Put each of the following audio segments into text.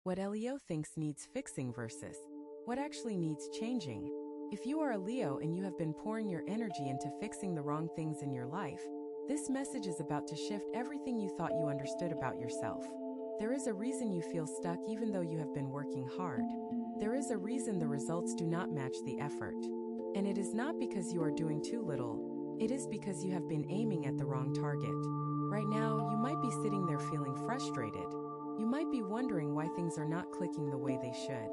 What Leo thinks needs fixing versus what actually needs changing. If you are a Leo and you have been pouring your energy into fixing the wrong things in your life, this message is about to shift everything you thought you understood about yourself. There is a reason you feel stuck even though you have been working hard. There is a reason the results do not match the effort. And it is not because you are doing too little, it is because you have been aiming at the wrong target. Right now, you might be sitting there feeling frustrated. You might be wondering why things are not clicking the way they should.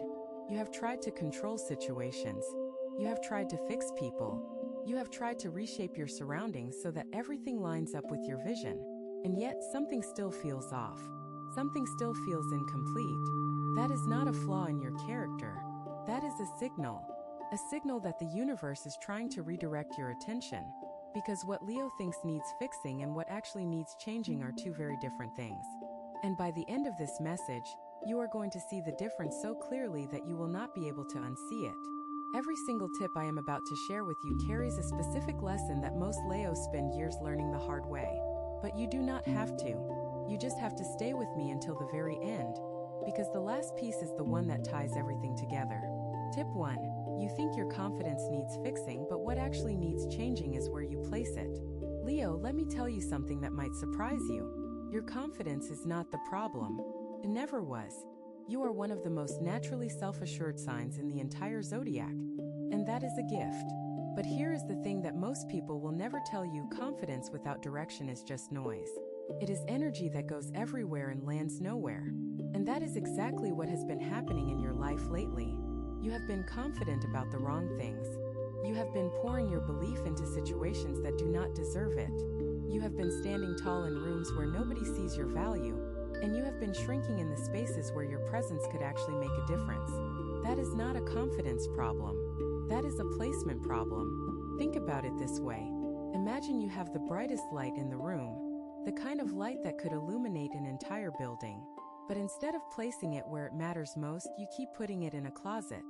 You have tried to control situations. You have tried to fix people. You have tried to reshape your surroundings so that everything lines up with your vision. And yet, something still feels off. Something still feels incomplete. That is not a flaw in your character. That is a signal. A signal that the universe is trying to redirect your attention. Because what Leo thinks needs fixing and what actually needs changing are two very different things. And by the end of this message, you are going to see the difference so clearly that you will not be able to unsee it. Every single tip I am about to share with you carries a specific lesson that most Leos spend years learning the hard way. But you do not have to. You just have to stay with me until the very end, because the last piece is the one that ties everything together. Tip 1. You think your confidence needs fixing, but what actually needs changing is where you place it. Leo, let me tell you something that might surprise you. Your confidence is not the problem. It never was. You are one of the most naturally self-assured signs in the entire zodiac, and that is a gift. But here is the thing that most people will never tell you: confidence without direction is just noise. It is energy that goes everywhere and lands nowhere. And that is exactly what has been happening in your life lately. You have been confident about the wrong things. You have been pouring your belief into situations that do not deserve it. You have been standing tall in rooms where nobody sees your value, and you have been shrinking in the spaces where your presence could actually make a difference. That is not a confidence problem. That is a placement problem. Think about it this way. Imagine you have the brightest light in the room, the kind of light that could illuminate an entire building. But instead of placing it where it matters most, you keep putting it in a closet.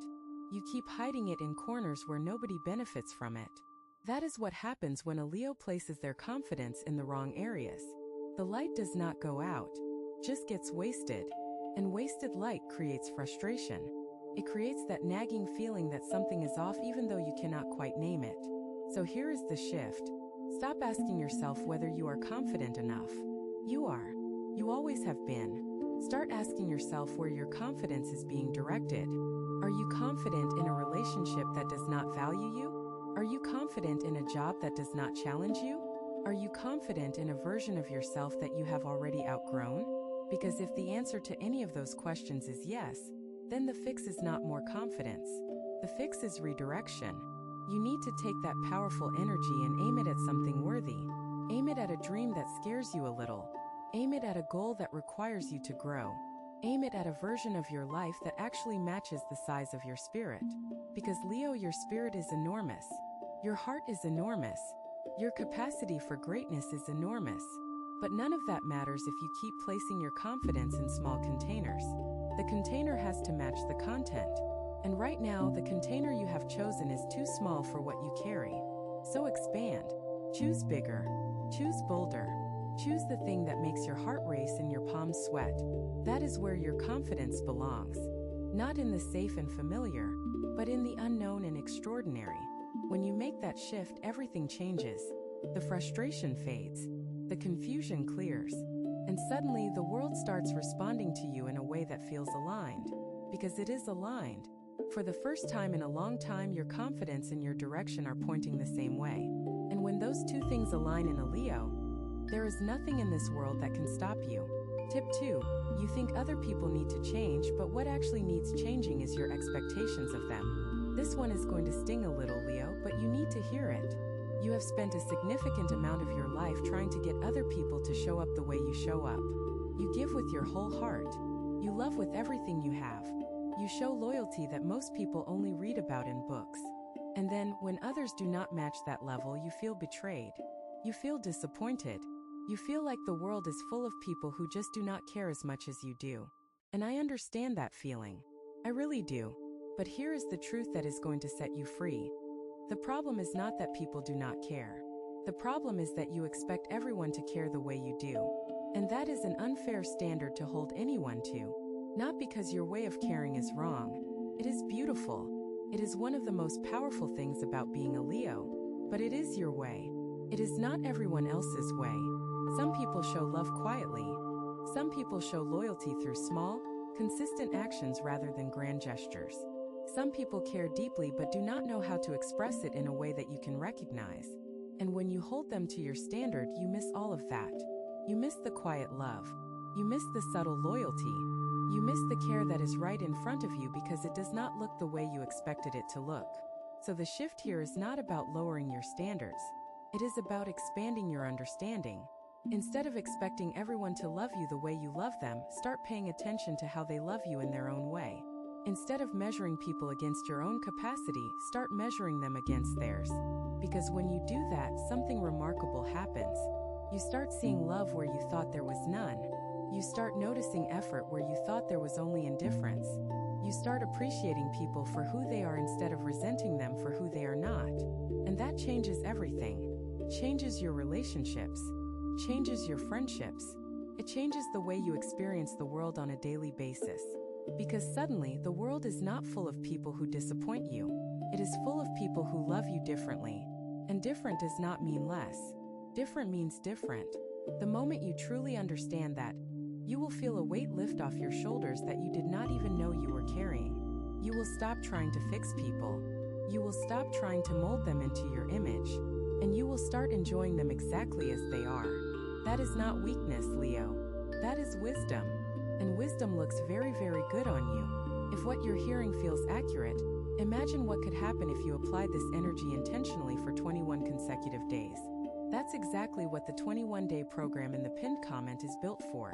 You keep hiding it in corners where nobody benefits from it. That is what happens when a Leo places their confidence in the wrong areas. The light does not go out, just gets wasted. And wasted light creates frustration. It creates that nagging feeling that something is off even though you cannot quite name it. So here is the shift. Stop asking yourself whether you are confident enough. You are. You always have been. Start asking yourself where your confidence is being directed. Are you confident in a relationship that does not value you? Are you confident in a job that does not challenge you? Are you confident in a version of yourself that you have already outgrown? Because if the answer to any of those questions is yes, then the fix is not more confidence. The fix is redirection. You need to take that powerful energy and aim it at something worthy. Aim it at a dream that scares you a little. Aim it at a goal that requires you to grow. Aim it at a version of your life that actually matches the size of your spirit. Because Leo, your spirit is enormous. Your heart is enormous. Your capacity for greatness is enormous. But none of that matters if you keep placing your confidence in small containers. The container has to match the content. And right now, the container you have chosen is too small for what you carry. So expand. Choose bigger. Choose bolder. Choose the thing that makes your heart race and your palms sweat. That is where your confidence belongs. Not in the safe and familiar, but in the unknown and extraordinary. When you make that shift, everything changes. The frustration fades. The confusion clears. And suddenly the world starts responding to you in a way that feels aligned. Because it is aligned. For the first time in a long time, your confidence and your direction are pointing the same way. And when those two things align in a Leo, there is nothing in this world that can stop you. Tip 2. You think other people need to change, but what actually needs changing is your expectations of them. This one is going to sting a little, Leo, but you need to hear it. You have spent a significant amount of your life trying to get other people to show up the way you show up. You give with your whole heart. You love with everything you have. You show loyalty that most people only read about in books. And then, when others do not match that level, you feel betrayed. You feel disappointed. You feel like the world is full of people who just do not care as much as you do. And I understand that feeling. I really do. But here is the truth that is going to set you free. The problem is not that people do not care. The problem is that you expect everyone to care the way you do. And that is an unfair standard to hold anyone to. Not because your way of caring is wrong. It is beautiful. It is one of the most powerful things about being a Leo. But it is your way. It is not everyone else's way. Some people show love quietly. Some people show loyalty through small, consistent actions rather than grand gestures. Some people care deeply but do not know how to express it in a way that you can recognize. And when you hold them to your standard, you miss all of that. You miss the quiet love. You miss the subtle loyalty. You miss the care that is right in front of you because it does not look the way you expected it to look. So the shift here is not about lowering your standards. It is about expanding your understanding. Instead of expecting everyone to love you the way you love them, start paying attention to how they love you in their own way. Instead of measuring people against your own capacity, start measuring them against theirs. Because when you do that, something remarkable happens. You start seeing love where you thought there was none. You start noticing effort where you thought there was only indifference. You start appreciating people for who they are instead of resenting them for who they are not. And that changes everything. Changes your relationships. Changes your friendships. It changes the way you experience the world on a daily basis. Because suddenly, the world is not full of people who disappoint you. It is full of people who love you differently. And different does not mean less. Different means different. The moment you truly understand that, you will feel a weight lift off your shoulders that you did not even know you were carrying. You will stop trying to fix people. You will stop trying to mold them into your image. And you will start enjoying them exactly as they are. That is not weakness, Leo. That is wisdom. And wisdom looks very, very good on you. If what you're hearing feels accurate, imagine what could happen if you applied this energy intentionally for 21 consecutive days. That's exactly what the 21-day program in the pinned comment is built for.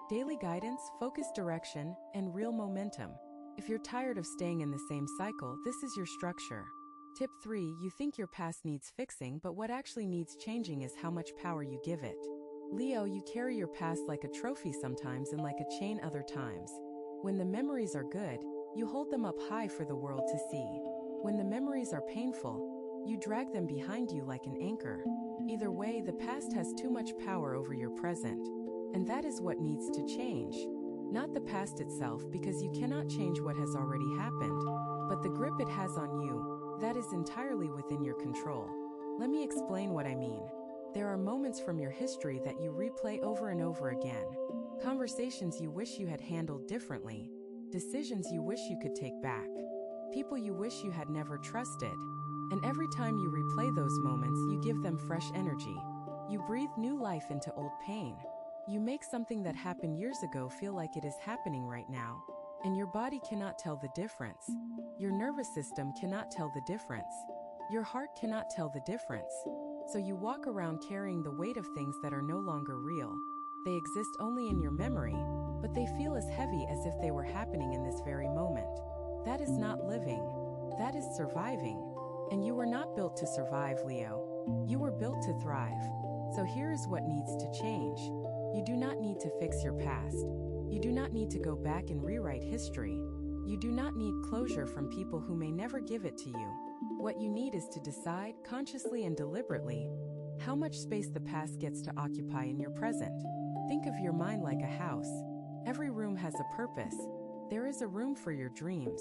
Daily guidance, focused direction, and real momentum. If you're tired of staying in the same cycle, this is your structure. Tip 3. You think your past needs fixing, but what actually needs changing is how much power you give it. Leo, you carry your past like a trophy sometimes and like a chain other times. When the memories are good, you hold them up high for the world to see. When the memories are painful, you drag them behind you like an anchor. Either way, the past has too much power over your present. And that is what needs to change. Not the past itself, because you cannot change what has already happened, but the grip it has on you, that is entirely within your control. Let me explain what I mean. There are moments from your history that you replay over and over again. Conversations you wish you had handled differently. Decisions you wish you could take back. People you wish you had never trusted. And every time you replay those moments, you give them fresh energy. You breathe new life into old pain. You make something that happened years ago feel like it is happening right now. And your body cannot tell the difference. Your nervous system cannot tell the difference. Your heart cannot tell the difference. So you walk around carrying the weight of things that are no longer real. They exist only in your memory, but they feel as heavy as if they were happening in this very moment. That is not living. That is surviving. And you were not built to survive, Leo. You were built to thrive. So here is what needs to change. You do not need to fix your past. You do not need to go back and rewrite history. You do not need closure from people who may never give it to you. What you need is to decide, consciously and deliberately, how much space the past gets to occupy in your present. Think of your mind like a house. Every room has a purpose. There is a room for your dreams.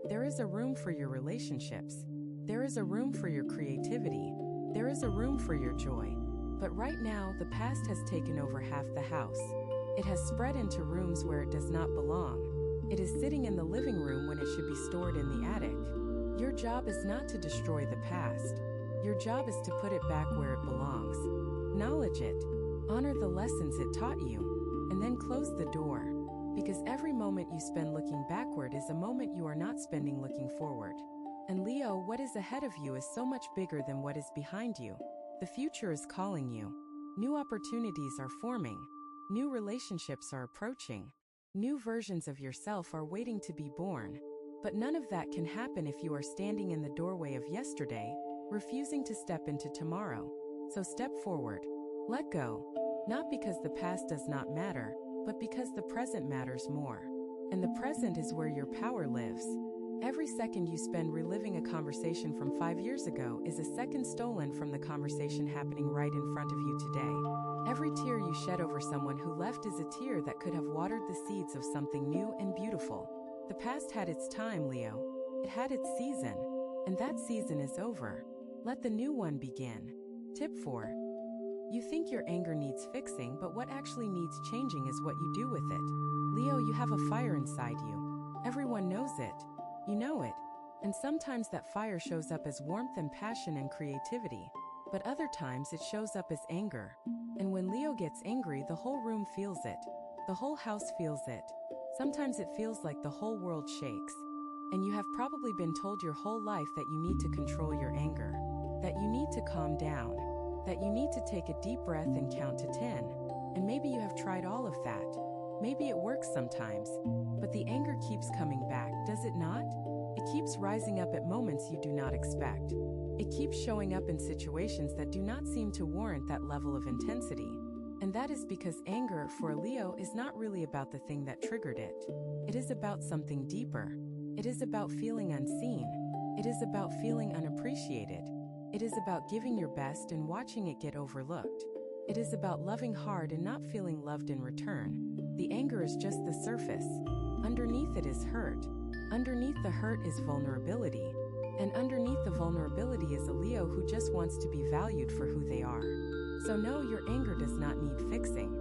There is a room for your relationships. There is a room for your creativity. There is a room for your joy. But right now, the past has taken over half the house. It has spread into rooms where it does not belong. It is sitting in the living room when it should be stored in the attic. Your job is not to destroy the past. Your job is to put it back where it belongs. Acknowledge it. Honor the lessons it taught you. And then close the door. Because every moment you spend looking backward is a moment you are not spending looking forward. And Leo, what is ahead of you is so much bigger than what is behind you. The future is calling you. New opportunities are forming. New relationships are approaching. New versions of yourself are waiting to be born. But none of that can happen if you are standing in the doorway of yesterday, refusing to step into tomorrow. So step forward. Let go. Not because the past does not matter, but because the present matters more. And the present is where your power lives. Every second you spend reliving a conversation from 5 years ago is a second stolen from the conversation happening right in front of you today. Every tear you shed over someone who left is a tear that could have watered the seeds of something new and beautiful. The past had its time, Leo. It had its season. And that season is over. Let the new one begin. Tip 4. You think your anger needs fixing, but what actually needs changing is what you do with it. Leo, you have a fire inside you. Everyone knows it. You know it. And sometimes that fire shows up as warmth and passion and creativity. But other times it shows up as anger. And when Leo gets angry, the whole room feels it. The whole house feels it. Sometimes it feels like the whole world shakes. And you have probably been told your whole life that you need to control your anger, that you need to calm down, that you need to take a deep breath and count to 10. And maybe you have tried all of that. Maybe it works sometimes, but the anger keeps coming back, does it not? It keeps rising up at moments you do not expect. It keeps showing up in situations that do not seem to warrant that level of intensity. And that is because anger, for a Leo, is not really about the thing that triggered it. It is about something deeper. It is about feeling unseen. It is about feeling unappreciated. It is about giving your best and watching it get overlooked. It is about loving hard and not feeling loved in return. The anger is just the surface. Underneath it is hurt. Underneath the hurt is vulnerability. And underneath the vulnerability is a Leo who just wants to be valued for who they are. So no, your anger does not need fixing.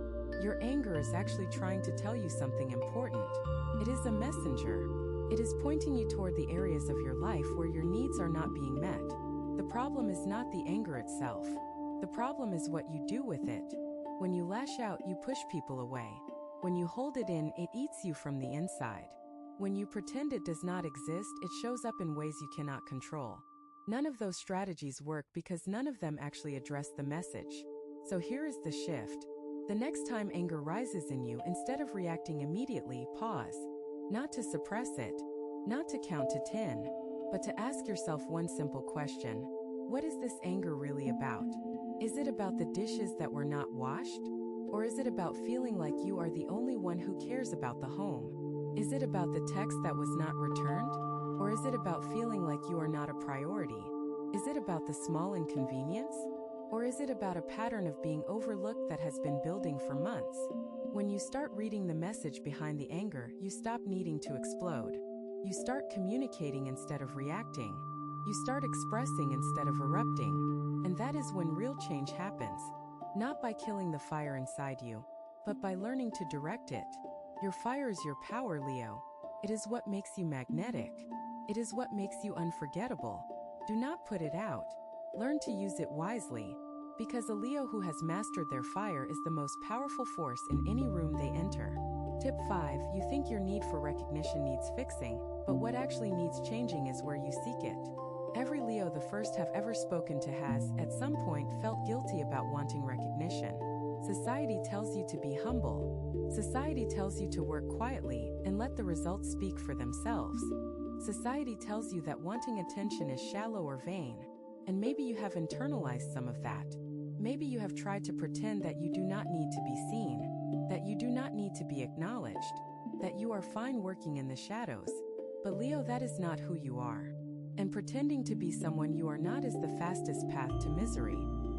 Your anger is actually trying to tell you something important. It is a messenger. It is pointing you toward the areas of your life where your needs are not being met. The problem is not the anger itself. The problem is what you do with it. When you lash out, you push people away. When you hold it in, it eats you from the inside. When you pretend it does not exist, it shows up in ways you cannot control. None of those strategies work because none of them actually address the message. So here is the shift. The next time anger rises in you, instead of reacting immediately, pause. Not to suppress it, not to count to 10, but to ask yourself one simple question. What is this anger really about? Is it about the dishes that were not washed? Or is it about feeling like you are the only one who cares about the home? Is it about the text that was not returned? Or is it about feeling like you are not a priority? Is it about the small inconvenience? Or is it about a pattern of being overlooked that has been building for months? When you start reading the message behind the anger, you stop needing to explode. You start communicating instead of reacting. You start expressing instead of erupting. And that is when real change happens. Not by killing the fire inside you, but by learning to direct it. Your fire is your power, Leo. It is what makes you magnetic. It is what makes you unforgettable. Do not put it out. Learn to use it wisely. Because a Leo who has mastered their fire is the most powerful force in any room they enter. Tip 5. You think your need for recognition needs fixing, but what actually needs changing is where you seek it. Every Leo the first have ever spoken to has, at some point, felt guilty about wanting recognition. Society tells you to be humble. Society tells you to work quietly and let the results speak for themselves. Society tells you that wanting attention is shallow or vain. And maybe you have internalized some of that. Maybe you have tried to pretend that you do not need to be seen, that you do not need to be acknowledged, that you are fine working in the shadows. But Leo, that is not who you are. And pretending to be someone you are not is the fastest path to misery.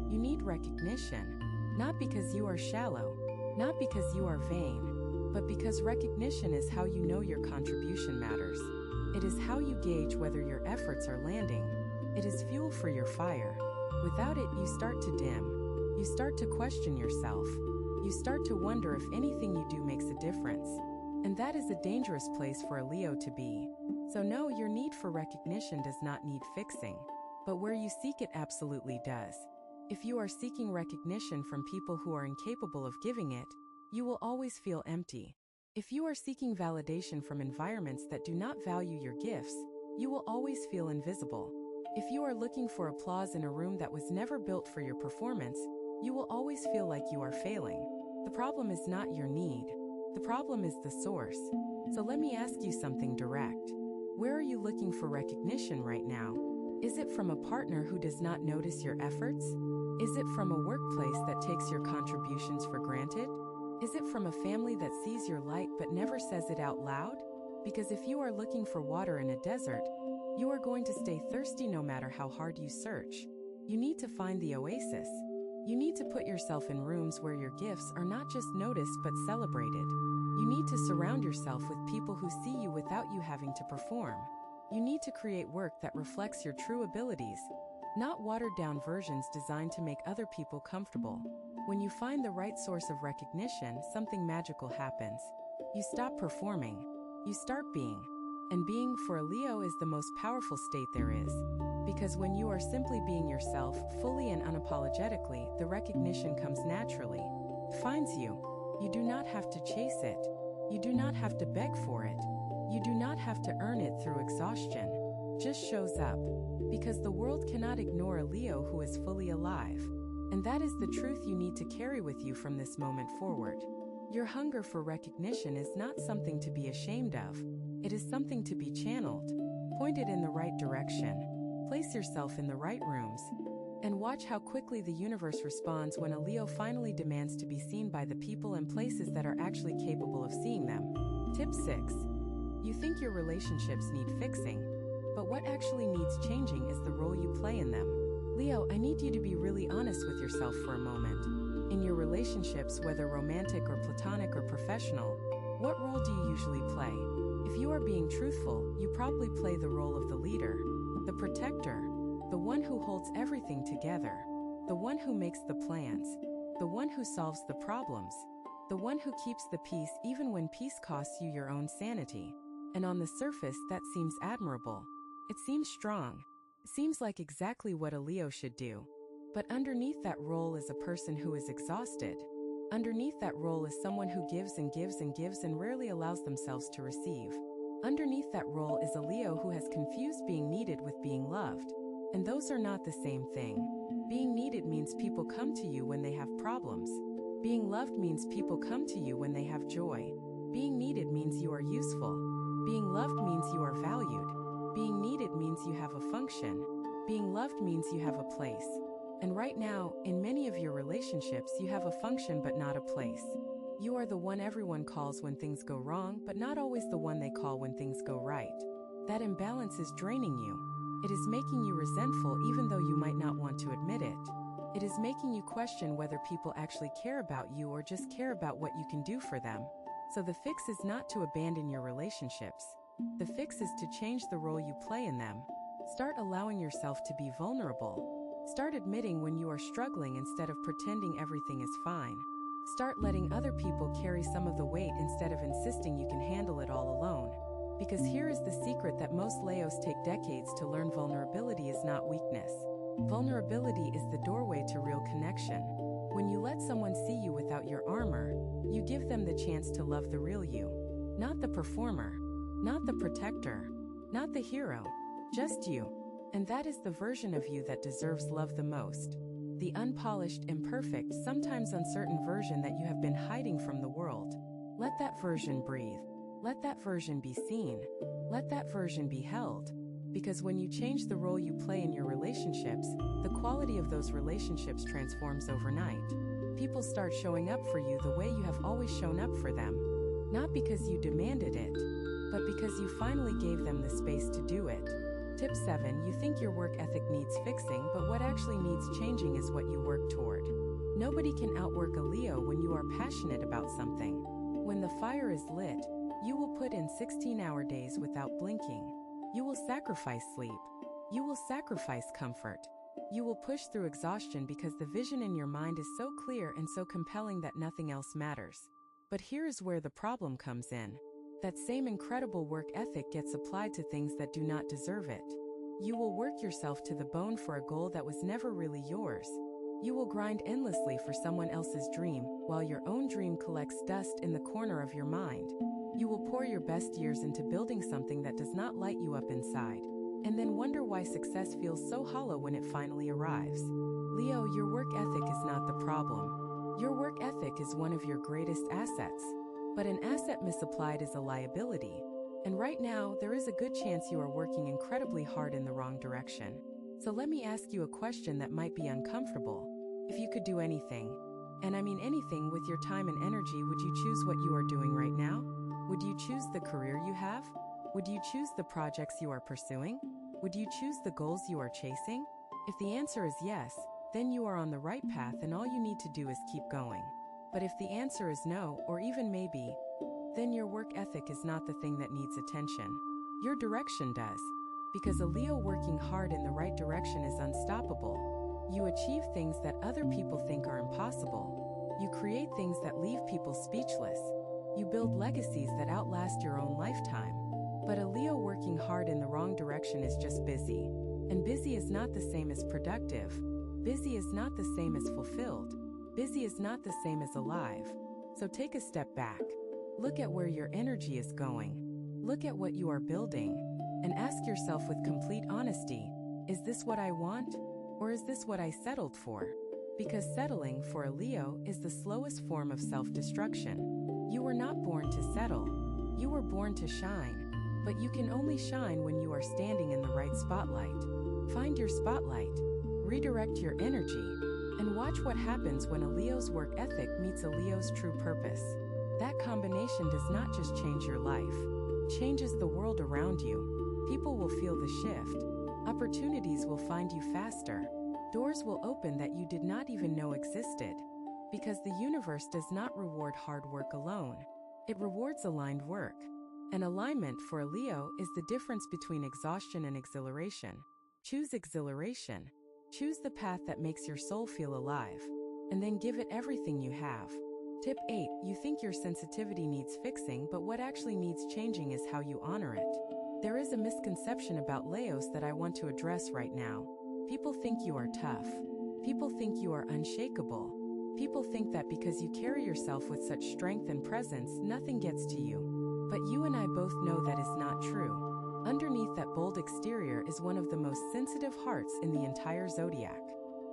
You need recognition, not because you are shallow, not because you are vain, but because recognition is how you know your contribution matters. It is how you gauge whether your efforts are landing. It is fuel for your fire. Without it, you start to dim. You start to question yourself. You start to wonder if anything you do makes a difference. And that is a dangerous place for a Leo to be. So no, your need for recognition does not need fixing. But where you seek it absolutely does. If you are seeking recognition from people who are incapable of giving it, you will always feel empty. If you are seeking validation from environments that do not value your gifts, you will always feel invisible. If you are looking for applause in a room that was never built for your performance, you will always feel like you are failing. The problem is not your need. The problem is the source. So let me ask you something direct. Where are you looking for recognition right now? Is it from a partner who does not notice your efforts? Is it from a workplace that takes your contributions for granted? Is it from a family that sees your light but never says it out loud? Because if you are looking for water in a desert, you are going to stay thirsty no matter how hard you search. You need to find the oasis. You need to put yourself in rooms where your gifts are not just noticed but celebrated. You need to surround yourself with people who see you without you having to perform. You need to create work that reflects your true abilities, not watered-down versions designed to make other people comfortable. When you find the right source of recognition, something magical happens. You stop performing. You start being. And being for a Leo is the most powerful state there is. Because when you are simply being yourself, fully and unapologetically, the recognition comes naturally. It finds you. You do not have to chase it. You do not have to beg for it. You do not have to earn it through exhaustion. Just shows up. Because the world cannot ignore a Leo who is fully alive. And that is the truth you need to carry with you from this moment forward. Your hunger for recognition is not something to be ashamed of. It is something to be channeled, pointed in the right direction. Place yourself in the right rooms, and watch how quickly the universe responds when a Leo finally demands to be seen by the people and places that are actually capable of seeing them. Tip 6. You think your relationships need fixing, but what actually needs changing is the role you play in them. Leo, I need you to be really honest with yourself for a moment. In your relationships, whether romantic or platonic or professional, what role do you usually play? If you are being truthful, you probably play the role of the leader, the protector, the one who holds everything together, the one who makes the plans, the one who solves the problems, the one who keeps the peace even when peace costs you your own sanity. And on the surface, that seems admirable. It seems strong. It seems like exactly what a Leo should do. But underneath that role is a person who is exhausted. Underneath that role is someone who gives and gives and gives and rarely allows themselves to receive. Underneath that role is a Leo who has confused being needed with being loved. And those are not the same thing. Being needed means people come to you when they have problems. Being loved means people come to you when they have joy. Being needed means you are useful. Being loved means you are valued. Being needed means you have a function. Being loved means you have a place. And right now, in many of your relationships, you have a function but not a place. You are the one everyone calls when things go wrong, but not always the one they call when things go right. That imbalance is draining you. It is making you resentful even though you might not want to admit it. It is making you question whether people actually care about you or just care about what you can do for them. So the fix is not to abandon your relationships. The fix is to change the role you play in them. Start allowing yourself to be vulnerable. Start admitting when you are struggling instead of pretending everything is fine. Start letting other people carry some of the weight instead of insisting you can handle it all alone. Because here is the secret that most Leos take decades to learn: vulnerability is not weakness. Vulnerability is the doorway to real connection. When you let someone see you without your armor, you give them the chance to love the real you. Not the performer, not the protector, not the hero, just you. And that is the version of you that deserves love the most. The unpolished, imperfect, sometimes uncertain version that you have been hiding from the world. Let that version breathe. Let that version be seen. Let that version be held. Because when you change the role you play in your relationships, the quality of those relationships transforms overnight. People start showing up for you the way you have always shown up for them. Not because you demanded it, but because you finally gave them the space to do it. Tip 7. You think your work ethic needs fixing, but what actually needs changing is what you work toward. Nobody can outwork a Leo when you are passionate about something. When the fire is lit, you will put in 16-hour days without blinking. You will sacrifice sleep. You will sacrifice comfort. You will push through exhaustion because the vision in your mind is so clear and so compelling that nothing else matters. But here is where the problem comes in. That same incredible work ethic gets applied to things that do not deserve it. You will work yourself to the bone for a goal that was never really yours. You will grind endlessly for someone else's dream, while your own dream collects dust in the corner of your mind. You will pour your best years into building something that does not light you up inside, and then wonder why success feels so hollow when it finally arrives. Leo, your work ethic is not the problem. Your work ethic is one of your greatest assets. But an asset misapplied is a liability. And right now, there is a good chance you are working incredibly hard in the wrong direction. So let me ask you a question that might be uncomfortable. If you could do anything, and I mean anything, with your time and energy, would you choose what you are doing right now? Would you choose the career you have? Would you choose the projects you are pursuing? Would you choose the goals you are chasing? If the answer is yes, then you are on the right path and all you need to do is keep going. But if the answer is no, or even maybe, then your work ethic is not the thing that needs attention. Your direction does. Because a Leo working hard in the right direction is unstoppable. You achieve things that other people think are impossible. You create things that leave people speechless. You build legacies that outlast your own lifetime. But a Leo working hard in the wrong direction is just busy. And busy is not the same as productive. Busy is not the same as fulfilled. Busy is not the same as alive. So take a step back. Look at where your energy is going. Look at what you are building. And ask yourself with complete honesty, is this what I want? Or is this what I settled for? Because settling for a Leo is the slowest form of self-destruction. You were not born to settle. You were born to shine. But you can only shine when you are standing in the right spotlight. Find your spotlight. Redirect your energy. And watch what happens when a Leo's work ethic meets a Leo's true purpose. That combination does not just change your life. Changes the world around you. People will feel the shift. Opportunities will find you faster. Doors will open that you did not even know existed. Because the universe does not reward hard work alone. It rewards aligned work. And alignment for a Leo is the difference between exhaustion and exhilaration. Choose exhilaration. Choose the path that makes your soul feel alive. And then give it everything you have. Tip 8. You think your sensitivity needs fixing, but what actually needs changing is how you honor it. There is a misconception about Leos that I want to address right now. People think you are tough. People think you are unshakable. People think that because you carry yourself with such strength and presence, nothing gets to you. But you and I both know that is not true. Underneath that bold exterior is one of the most sensitive hearts in the entire zodiac.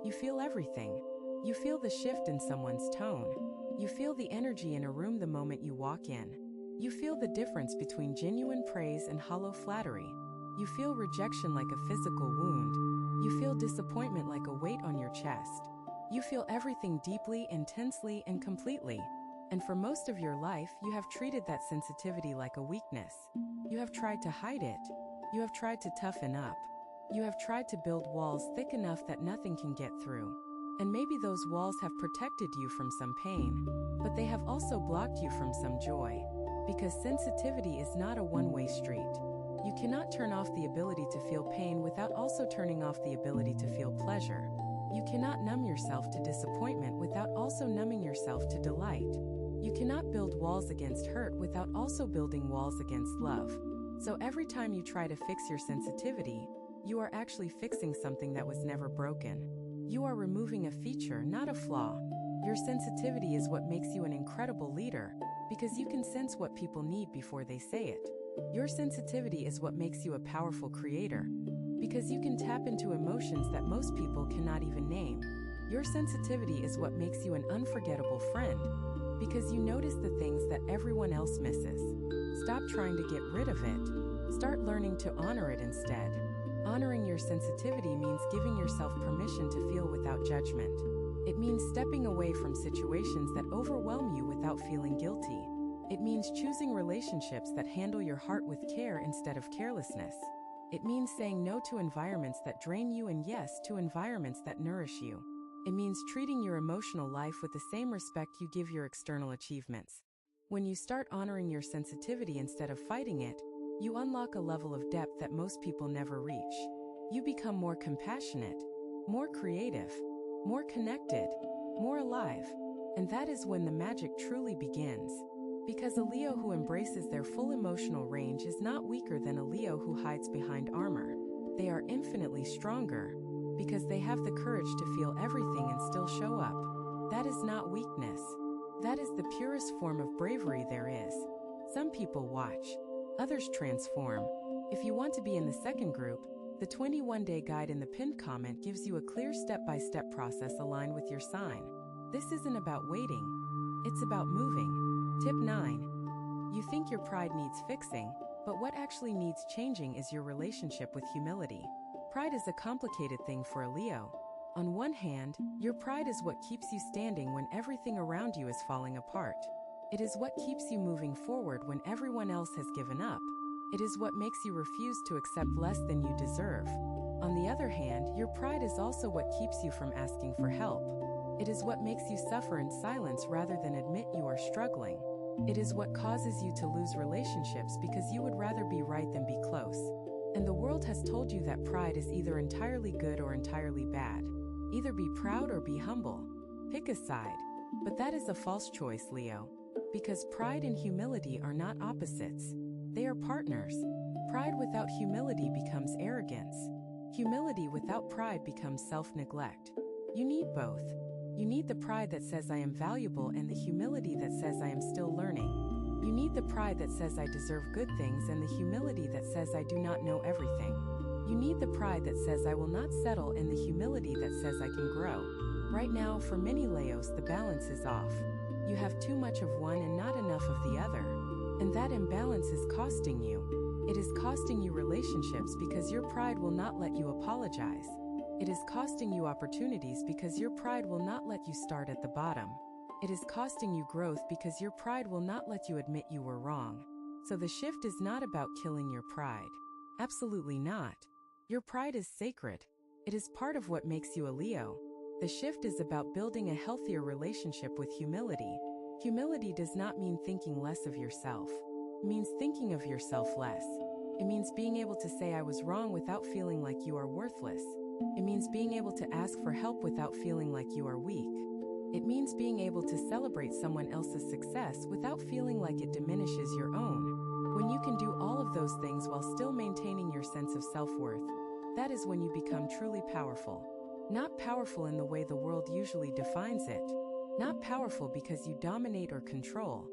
You feel everything. You feel the shift in someone's tone. You feel the energy in a room the moment you walk in. You feel the difference between genuine praise and hollow flattery. You feel rejection like a physical wound. You feel disappointment like a weight on your chest. You feel everything deeply, intensely, and completely. And for most of your life, you have treated that sensitivity like a weakness. You have tried to hide it. You have tried to toughen up. You have tried to build walls thick enough that nothing can get through. And maybe those walls have protected you from some pain, but they have also blocked you from some joy. Because sensitivity is not a one-way street. You cannot turn off the ability to feel pain without also turning off the ability to feel pleasure. You cannot numb yourself to disappointment without also numbing yourself to delight. You cannot build walls against hurt without also building walls against love. So every time you try to fix your sensitivity, you are actually fixing something that was never broken. You are removing a feature, not a flaw. Your sensitivity is what makes you an incredible leader, because you can sense what people need before they say it. Your sensitivity is what makes you a powerful creator, because you can tap into emotions that most people cannot even name. Your sensitivity is what makes you an unforgettable friend, because you notice the things that everyone else misses. Stop trying to get rid of it. Start learning to honor it instead. Honoring your sensitivity means giving yourself permission to feel without judgment. It means stepping away from situations that overwhelm you without feeling guilty. It means choosing relationships that handle your heart with care instead of carelessness. It means saying no to environments that drain you and yes to environments that nourish you. It means treating your emotional life with the same respect you give your external achievements. When you start honoring your sensitivity instead of fighting it, you unlock a level of depth that most people never reach. You become more compassionate, more creative, more connected, more alive. And that is when the magic truly begins. Because a Leo who embraces their full emotional range is not weaker than a Leo who hides behind armor. They are infinitely stronger, because they have the courage to feel everything and still show up. That is not weakness. That is the purest form of bravery there is. Some people watch. Others transform. If you want to be in the second group, the 21-day guide in the pinned comment gives you a clear step-by-step process aligned with your sign. This isn't about waiting. It's about moving. Tip 9. You think your pride needs fixing, but what actually needs changing is your relationship with humility. Pride is a complicated thing for a Leo. On one hand, your pride is what keeps you standing when everything around you is falling apart. It is what keeps you moving forward when everyone else has given up. It is what makes you refuse to accept less than you deserve. On the other hand, your pride is also what keeps you from asking for help. It is what makes you suffer in silence rather than admit you are struggling. It is what causes you to lose relationships because you would rather be right than be close. And the world has told you that pride is either entirely good or entirely bad. Either be proud or be humble. Pick a side. But that is a false choice, Leo. Because pride and humility are not opposites. They are partners. Pride without humility becomes arrogance. Humility without pride becomes self-neglect. You need both. You need the pride that says I am valuable and the humility that says I am still learning. You need the pride that says I deserve good things and the humility that says I do not know everything. You need the pride that says I will not settle and the humility that says I can grow. Right now, for many Leos, the balance is off. You have too much of one and not enough of the other. And that imbalance is costing you. It is costing you relationships because your pride will not let you apologize. It is costing you opportunities because your pride will not let you start at the bottom. It is costing you growth because your pride will not let you admit you were wrong. So the shift is not about killing your pride. Absolutely not. Your pride is sacred. It is part of what makes you a Leo. The shift is about building a healthier relationship with humility. Humility does not mean thinking less of yourself. It means thinking of yourself less. It means being able to say I was wrong without feeling like you are worthless. It means being able to ask for help without feeling like you are weak. It means being able to celebrate someone else's success without feeling like it diminishes your own. When you can do all of those things while still maintaining your sense of self-worth, that is when you become truly powerful. Not powerful in the way the world usually defines it. Not powerful because you dominate or control.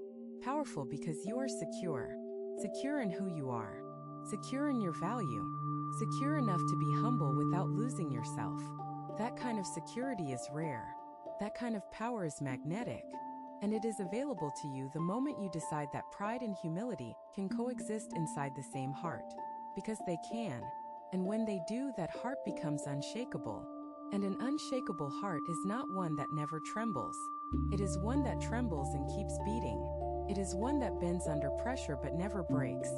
Powerful because you are secure. Secure in who you are. Secure in your value. Secure enough to be humble without losing yourself. That kind of security is rare. That kind of power is magnetic. And it is available to you the moment you decide that pride and humility can coexist inside the same heart. Because they can. And when they do, that heart becomes unshakable. And an unshakable heart is not one that never trembles. It is one that trembles and keeps beating. It is one that bends under pressure but never breaks.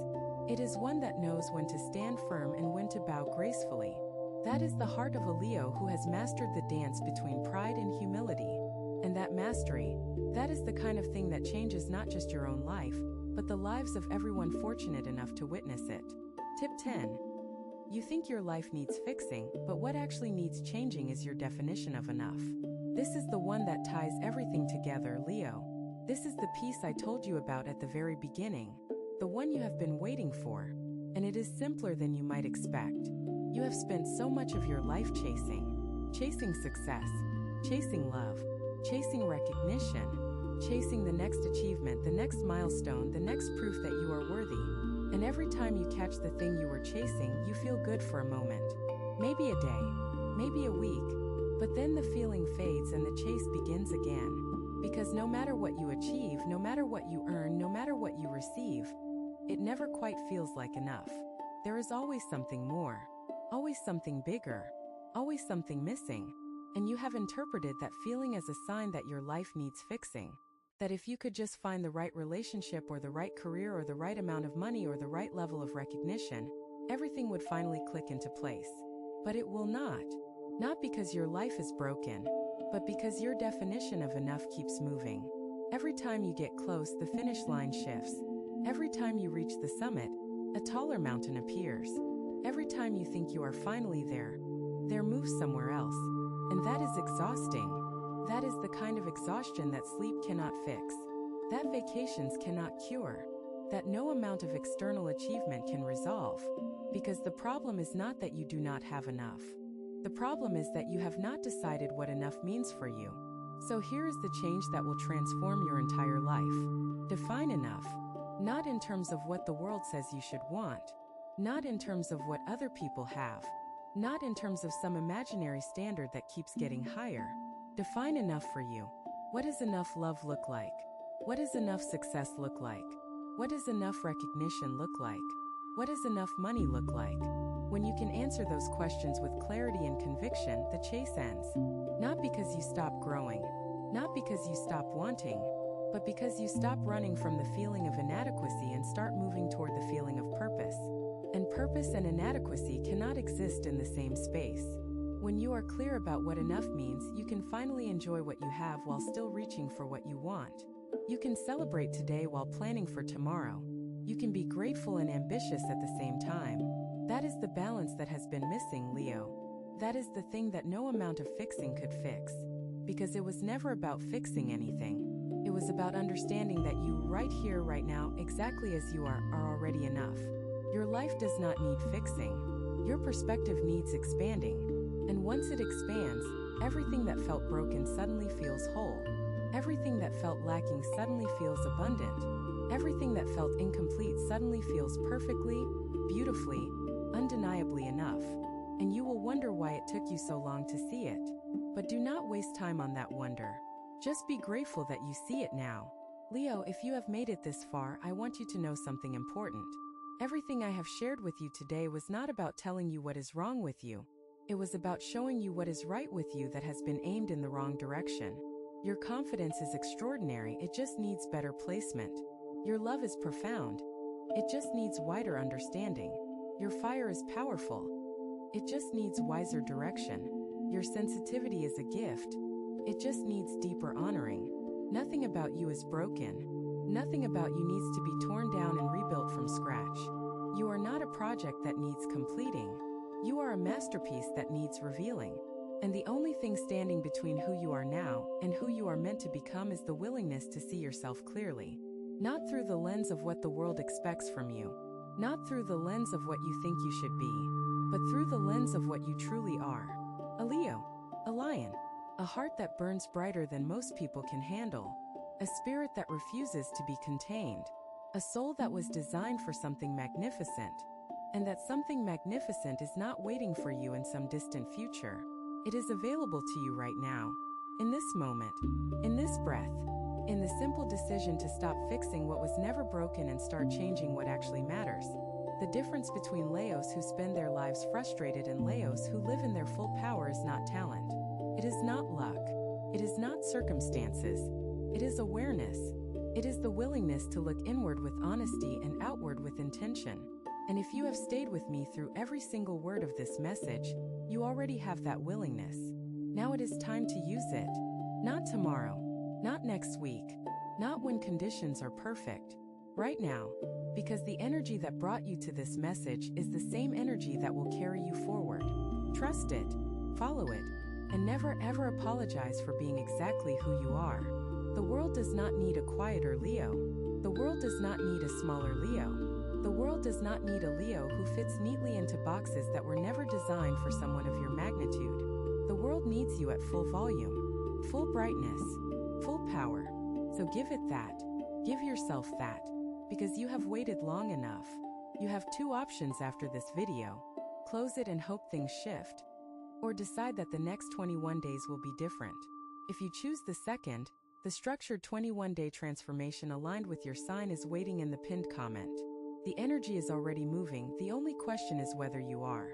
It is one that knows when to stand firm and when to bow gracefully. That is the heart of a Leo who has mastered the dance between pride and humility. And that mastery, that is the kind of thing that changes not just your own life, but the lives of everyone fortunate enough to witness it. Tip 10. You think your life needs fixing, but what actually needs changing is your definition of enough. This is the one that ties everything together, Leo. This is the piece I told you about at the very beginning. The one you have been waiting for. And it is simpler than you might expect. You have spent so much of your life chasing success, chasing love, chasing recognition, chasing the next achievement, the next milestone, the next proof that you are worthy. And every time you catch the thing you were chasing, you feel good for a moment. Maybe a day, maybe a week. But then the feeling fades and the chase begins again. Because no matter what you achieve, no matter what you earn, no matter what you receive, it never quite feels like enough. There is always something more, always something bigger, always something missing. And you have interpreted that feeling as a sign that your life needs fixing. That if you could just find the right relationship or the right career or the right amount of money or the right level of recognition, everything would finally click into place. But it will not. Not because your life is broken, but because your definition of enough keeps moving. Every time you get close, the finish line shifts. Every time you reach the summit, a taller mountain appears. Every time you think you are finally there moves somewhere else. And that is exhausting. That is the kind of exhaustion that sleep cannot fix. That vacations cannot cure. That no amount of external achievement can resolve. Because the problem is not that you do not have enough. The problem is that you have not decided what enough means for you. So here is the change that will transform your entire life. Define enough. Not in terms of what the world says you should want. Not in terms of what other people have. Not in terms of some imaginary standard that keeps getting higher. Define enough for you. What does enough love look like? What does enough success look like? What does enough recognition look like? What does enough money look like? When you can answer those questions with clarity and conviction, the chase ends. Not because you stop growing. Not because you stop wanting. But because you stop running from the feeling of inadequacy and start moving toward the feeling of purpose. And purpose and inadequacy cannot exist in the same space. When you are clear about what enough means, you can finally enjoy what you have while still reaching for what you want. You can celebrate today while planning for tomorrow. You can be grateful and ambitious at the same time. That is the balance that has been missing, Leo. That is the thing that no amount of fixing could fix. Because it was never about fixing anything. It was about understanding that you, right here, right now, exactly as you are already enough. Your life does not need fixing. Your perspective needs expanding. And once it expands, everything that felt broken suddenly feels whole. Everything that felt lacking suddenly feels abundant. Everything that felt incomplete suddenly feels perfectly, beautifully, undeniably enough. And you will wonder why it took you so long to see it. But do not waste time on that wonder. Just be grateful that you see it now. Leo, if you have made it this far, I want you to know something important. Everything I have shared with you today was not about telling you what is wrong with you. It was about showing you what is right with you that has been aimed in the wrong direction. Your confidence is extraordinary, it just needs better placement. Your love is profound. It just needs wider understanding. Your fire is powerful. It just needs wiser direction. Your sensitivity is a gift. It just needs deeper honoring. Nothing about you is broken. Nothing about you needs to be torn down and rebuilt from scratch. You are not a project that needs completing. You are a masterpiece that needs revealing. And the only thing standing between who you are now and who you are meant to become is the willingness to see yourself clearly. Not through the lens of what the world expects from you. Not through the lens of what you think you should be. But through the lens of what you truly are. A Leo. A lion. A heart that burns brighter than most people can handle. A spirit that refuses to be contained. A soul that was designed for something magnificent. And that something magnificent is not waiting for you in some distant future. It is available to you right now, in this moment, in this breath, in the simple decision to stop fixing what was never broken and start changing what actually matters. The difference between Leos who spend their lives frustrated and Leos who live in their full power is not talent. It is not luck. It is not circumstances. It is awareness. It is the willingness to look inward with honesty and outward with intention. And if you have stayed with me through every single word of this message, you already have that willingness. Now it is time to use it. Not tomorrow, not next week, not when conditions are perfect. Right now, because the energy that brought you to this message is the same energy that will carry you forward. Trust it, follow it, and never ever apologize for being exactly who you are. The world does not need a quieter Leo. The world does not need a smaller Leo. The world does not need a Leo who fits neatly into boxes that were never designed for someone of your magnitude. The world needs you at full volume, full brightness, full power. So give it that. Give yourself that. Because you have waited long enough. You have two options after this video. Close it and hope things shift. Or decide that the next 21 days will be different. If you choose the second, the structured 21-day transformation aligned with your sign is waiting in the pinned comment. The energy is already moving, the only question is whether you are.